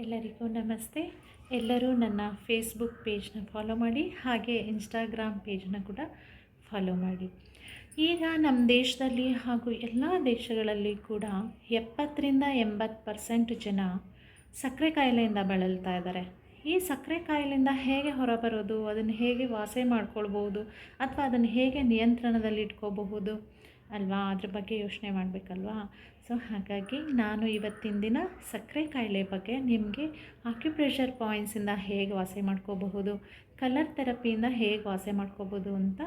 ಎಲ್ಲರಿಗೂ ನಮಸ್ತೆ. ಎಲ್ಲರೂ ನನ್ನ ಫೇಸ್ಬುಕ್ ಪೇಜ್ನ ಫಾಲೋ ಮಾಡಿ, ಹಾಗೆ ಇನ್ಸ್ಟಾಗ್ರಾಮ್ ಪೇಜ್ನ ಕೂಡ ಫಾಲೋ ಮಾಡಿ. ಈಗ ನಮ್ಮ ದೇಶದಲ್ಲಿ ಹಾಗೂ ಎಲ್ಲ ದೇಶಗಳಲ್ಲಿ ಕೂಡ 70-80% ಜನ ಸಕ್ಕರೆ ಕಾಯಿಲೆಯಿಂದ ಬಳಲ್ತಾ ಇದ್ದಾರೆ. ಈ ಸಕ್ಕರೆ ಕಾಯಿಲೆಯಿಂದ ಹೇಗೆ ಹೊರಬರೋದು, ಅದನ್ನು ಹೇಗೆ ವಾಸಿ ಮಾಡ್ಕೊಳ್ಬೋದು, ಅಥವಾ ಅದನ್ನು ಹೇಗೆ ನಿಯಂತ್ರಣದಲ್ಲಿ ಇಟ್ಕೋಬಹುದು ಅಲ್ವಾ? ಅದ್ರ ಬಗ್ಗೆ ಯೋಚನೆ ಮಾಡಬೇಕಲ್ವಾ? ಸೊ ಹಾಗಾಗಿ ನಾನು ಇವತ್ತಿನ ದಿನ ಸಕ್ಕರೆ ಕಾಯಿಲೆ ಬಗ್ಗೆ ನಿಮಗೆ ಆಕ್ಯುಪ್ರೆಷರ್ ಪಾಯಿಂಟ್ಸಿಂದ ಹೇಗೆ ವಾಸಿ ಮಾಡ್ಕೋಬಹುದು, ಕಲರ್ ಥೆರಪಿಯಿಂದ ಹೇಗೆ ವಾಸಿ ಮಾಡ್ಕೋಬೋದು ಅಂತ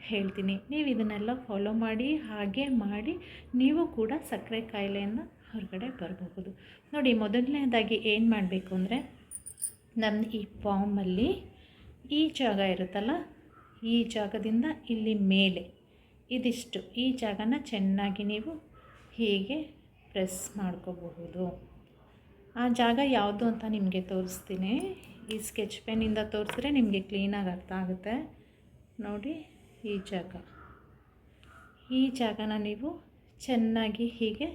ಹೇಳ್ತೀನಿ. ನೀವು ಇದನ್ನೆಲ್ಲ ಫಾಲೋ ಮಾಡಿ, ಹಾಗೆ ಮಾಡಿ ನೀವು ಕೂಡ ಸಕ್ಕರೆ ಕಾಯಿಲೆಯಿಂದ ಹೊರಗಡೆ ಬರಬಹುದು. ನೋಡಿ, ಮೊದಲನೇದಾಗಿ ಏನು ಮಾಡಬೇಕು ಅಂದರೆ, ನಮ್ಮ ಈ ಪಾಮಲ್ಲಿ ಈ ಜಾಗ ಇರುತ್ತಲ್ಲ, ಈ ಜಾಗದಿಂದ ಇಲ್ಲಿ ಮೇಲೆ ಇದಿಷ್ಟು, ಈ ಜಾಗನ ಚೆನ್ನಾಗಿ ನೀವು ಹೀಗೆ ಪ್ರೆಸ್ ಮಾಡ್ಕೋಬಹುದು. ಆ ಜಾಗ ಯಾವುದು ಅಂತ ನಿಮಗೆ ತೋರಿಸ್ತೀನಿ. ಈ ಸ್ಕೆಚ್ ಪೆನ್ನಿಂದ ತೋರಿಸಿದ್ರೆ ನಿಮಗೆ ಕ್ಲೀನಾಗಿ ಅರ್ಥ ಆಗುತ್ತೆ. ನೋಡಿ, ಈ ಜಾಗನ ನೀವು ಚೆನ್ನಾಗಿ ಹೀಗೆ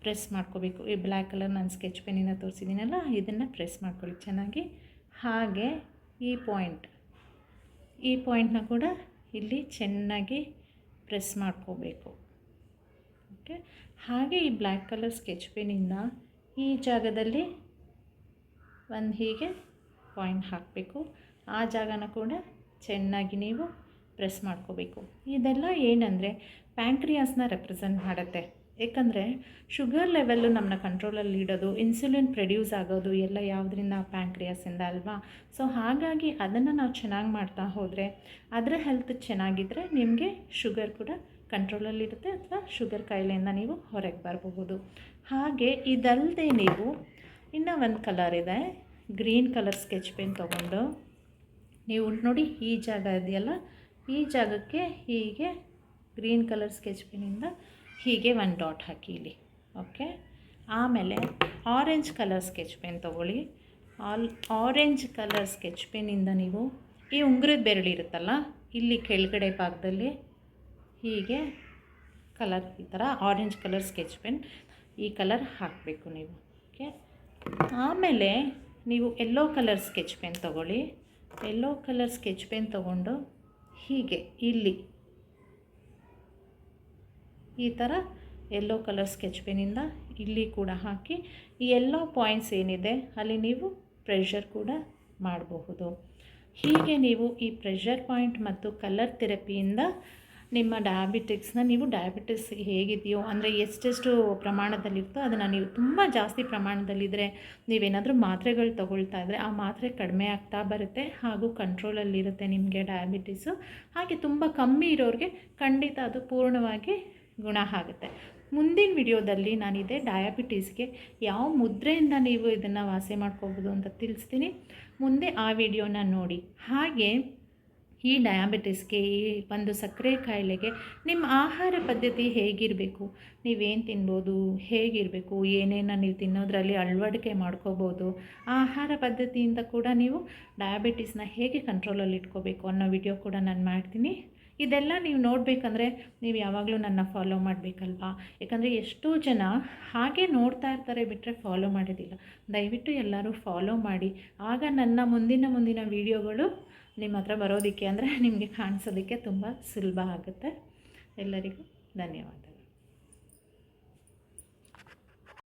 ಪ್ರೆಸ್ ಮಾಡ್ಕೋಬೇಕು. ಈ ಬ್ಲ್ಯಾಕ್ ಕಲರ್ ನಾನು ಸ್ಕೆಚ್ ಪೆನ್ನಿಂದ ತೋರಿಸಿದ್ದೀನಲ್ಲ, ಇದನ್ನು ಪ್ರೆಸ್ ಮಾಡ್ಕೊಳ್ಳಿ ಚೆನ್ನಾಗಿ. ಹಾಗೆ ಈ ಪಾಯಿಂಟ್ನ ಕೂಡ ಇಲ್ಲಿ ಚೆನ್ನಾಗಿ ಪ್ರೆಸ್ ಮಾಡ್ಕೋಬೇಕು. ಓಕೆ, ಹಾಗೆ ಈ ಬ್ಲ್ಯಾಕ್ ಕಲರ್ ಸ್ಕೆಚ್ ಪೆನ್ನಿಂದ ಈ ಜಾಗದಲ್ಲಿ ಒಂದು ಹೀಗೆ ಪಾಯಿಂಟ್ ಹಾಕಬೇಕು. ಆ ಜಾಗನ ಕೂಡ ಚೆನ್ನಾಗಿ ನೀವು ಪ್ರೆಸ್ ಮಾಡ್ಕೋಬೇಕು. ಇದೆಲ್ಲ ಏನಂದರೆ ಪ್ಯಾಂಕ್ರಿಯಾಸ್ನ ರೆಪ್ರೆಸೆಂಟ್ ಮಾಡುತ್ತೆ. ಏಕೆಂದರೆ ಶುಗರ್ ಲೆವೆಲ್ಲು ನಮ್ಮನ್ನ ಕಂಟ್ರೋಲಲ್ಲಿ ಇಡೋದು, ಇನ್ಸುಲಿನ್ ಪ್ರೊಡ್ಯೂಸ್ ಆಗೋದು ಎಲ್ಲ ಯಾವುದರಿಂದ? ಪ್ಯಾಂಕ್ರಿಯಾಸಿಂದ ಅಲ್ವಾ? ಸೊ ಹಾಗಾಗಿ ಅದನ್ನು ನಾವು ಚೆನ್ನಾಗಿ ಮಾಡ್ತಾ ಹೋದರೆ, ಅದರ ಹೆಲ್ತ್ ಚೆನ್ನಾಗಿದ್ದರೆ ನಿಮಗೆ ಶುಗರ್ ಕೂಡ ಕಂಟ್ರೋಲಲ್ಲಿರುತ್ತೆ, ಅಥವಾ ಶುಗರ್ ಕಾಯಿಲೆಯಿಂದ ನೀವು ಹೊರಗೆ ಬರಬಹುದು. ಹಾಗೆ ಇದಲ್ಲದೆ ನೀವು ಇನ್ನೂ ಒಂದು ಕಲರ್ ಇದೆ, ಗ್ರೀನ್ ಕಲರ್ ಸ್ಕೆಚ್ ಪೆನ್ ತೊಗೊಂಡು ನೀವು ನೋಡಿ, ಈ ಜಾಗ ಇದೆಯಲ್ಲ, ಈ ಜಾಗಕ್ಕೆ ಹೀಗೆ ಗ್ರೀನ್ ಕಲರ್ ಸ್ಕೆಚ್ ಪೆನ್ನಿಂದ ಹೀಗೆ ಒಂದು ಡಾಟ್ ಹಾಕಿ ಇಲ್ಲಿ. ಓಕೆ, ಆಮೇಲೆ ಆರೆಂಜ್ ಕಲರ್ ಸ್ಕೆಚ್ ಪೆನ್ ತೊಗೊಳ್ಳಿ. ಆರೆಂಜ್ ಕಲರ್ ಸ್ಕೆಚ್ ಪೆನ್ನಿಂದ ನೀವು ಈ ಉಂಗುರದ ಬೆರಳಿರುತ್ತಲ್ಲ, ಇಲ್ಲಿ ಕೆಳಗಡೆ ಭಾಗದಲ್ಲಿ ಹೀಗೆ ಕಲರ್, ಈ ಥರ ಆರೆಂಜ್ ಕಲರ್ ಸ್ಕೆಚ್ ಪೆನ್ ಈ ಕಲರ್ ಹಾಕಬೇಕು ನೀವು. ಓಕೆ, ಆಮೇಲೆ ನೀವು ಯೆಲ್ಲೋ ಕಲರ್ ಸ್ಕೆಚ್ ಪೆನ್ ತೊಗೊಳ್ಳಿ. ಯೆಲ್ಲೋ ಕಲರ್ ಸ್ಕೆಚ್ ಪೆನ್ ತೊಗೊಂಡು ಹೀಗೆ ಇಲ್ಲಿ ಈ ಥರ ಯೆಲ್ಲೋ ಕಲರ್ ಸ್ಕೆಚ್ ಪೆನ್ನಿಂದ ಇಲ್ಲಿ ಕೂಡ ಹಾಕಿ, ಈ ಎಲ್ಲೋ ಪಾಯಿಂಟ್ಸ್ ಏನಿದೆ ಅಲ್ಲಿ ನೀವು ಪ್ರೆಷರ್ ಕೂಡ ಮಾಡಬಹುದು. ಹೀಗೆ ನೀವು ಈ ಪ್ರೆಷರ್ ಪಾಯಿಂಟ್ ಮತ್ತು ಕಲರ್ ಥೆರಪಿಯಿಂದ ನಿಮ್ಮ ಡಯಾಬಿಟಿಸ್ ಹೇಗಿದೆಯೋ, ಅಂದರೆ ಎಷ್ಟೆಷ್ಟು ಪ್ರಮಾಣದಲ್ಲಿರುತ್ತೋ ಅದನ್ನು ನೀವು ತುಂಬ ಜಾಸ್ತಿ ಪ್ರಮಾಣದಲ್ಲಿದ್ದರೆ, ನೀವೇನಾದರೂ ಮಾತ್ರೆಗಳು ತೊಗೊಳ್ತಾ ಇದ್ದರೆ ಆ ಮಾತ್ರೆ ಕಡಿಮೆ ಆಗ್ತಾ ಬರುತ್ತೆ, ಹಾಗೂ ಕಂಟ್ರೋಲಲ್ಲಿರುತ್ತೆ ನಿಮಗೆ ಡಯಾಬಿಟಿಸು. ಹಾಗೆ ತುಂಬ ಕಮ್ಮಿ ಇರೋರಿಗೆ ಖಂಡಿತ ಅದು ಪೂರ್ಣವಾಗಿ ಗುಣ ಆಗುತ್ತೆ. ಮುಂದಿನ ವಿಡಿಯೋದಲ್ಲಿ ನಾನಿದೆ ಡಯಾಬಿಟೀಸ್ಗೆ ಯಾವ ಮುದ್ರೆಯಿಂದ ನೀವು ಇದನ್ನು ವಾಸಿ ಮಾಡ್ಕೋಬೋದು ಅಂತ ತಿಳಿಸ್ತೀನಿ. ಮುಂದೆ ಆ ವಿಡಿಯೋನ ನೋಡಿ. ಹಾಗೆ ಈ ಡಯಾಬಿಟಿಸ್ಗೆ, ಈ ಒಂದು ಸಕ್ಕರೆ ಕಾಯಿಲೆಗೆ ನಿಮ್ಮ ಆಹಾರ ಪದ್ಧತಿ ಹೇಗಿರಬೇಕು, ನೀವೇನು ತಿನ್ಬೋದು, ಹೇಗಿರಬೇಕು, ಏನೇನು ನೀವು ತಿನ್ನೋದ್ರಲ್ಲಿ ಅಳವಡಿಕೆ ಮಾಡ್ಕೋಬೋದು, ಆಹಾರ ಪದ್ಧತಿಯಿಂದ ಕೂಡ ನೀವು ಡಯಾಬಿಟಿಸ್ನ ಹೇಗೆ ಕಂಟ್ರೋಲಲ್ಲಿ ಇಟ್ಕೋಬೇಕು ಅನ್ನೋ ವಿಡಿಯೋ ಕೂಡ ನಾನು ಮಾಡ್ತೀನಿ. ಇದೆಲ್ಲ ನೀವು ನೋಡಬೇಕಂದ್ರೆ ನೀವು ಯಾವಾಗಲೂ ನನ್ನ ಫಾಲೋ ಮಾಡಬೇಕಲ್ವಾ? ಯಾಕಂದರೆ ಎಷ್ಟೋ ಜನ ಹಾಗೆ ನೋಡ್ತಾ ಇರ್ತಾರೆ, ಬಿಟ್ಟರೆ ಫಾಲೋ ಮಾಡೋದಿಲ್ಲ. ದಯವಿಟ್ಟು ಎಲ್ಲರೂ ಫಾಲೋ ಮಾಡಿ. ಆಗ ನನ್ನ ಮುಂದಿನ ವೀಡಿಯೋಗಳು ನಿಮ್ಮ ಹತ್ರ ಬರೋದಕ್ಕೆ, ಅಂದರೆ ನಿಮಗೆ ಕಾಣಿಸೋದಕ್ಕೆ ತುಂಬ ಸುಲಭ ಆಗುತ್ತೆ. ಎಲ್ಲರಿಗೂ ಧನ್ಯವಾದ.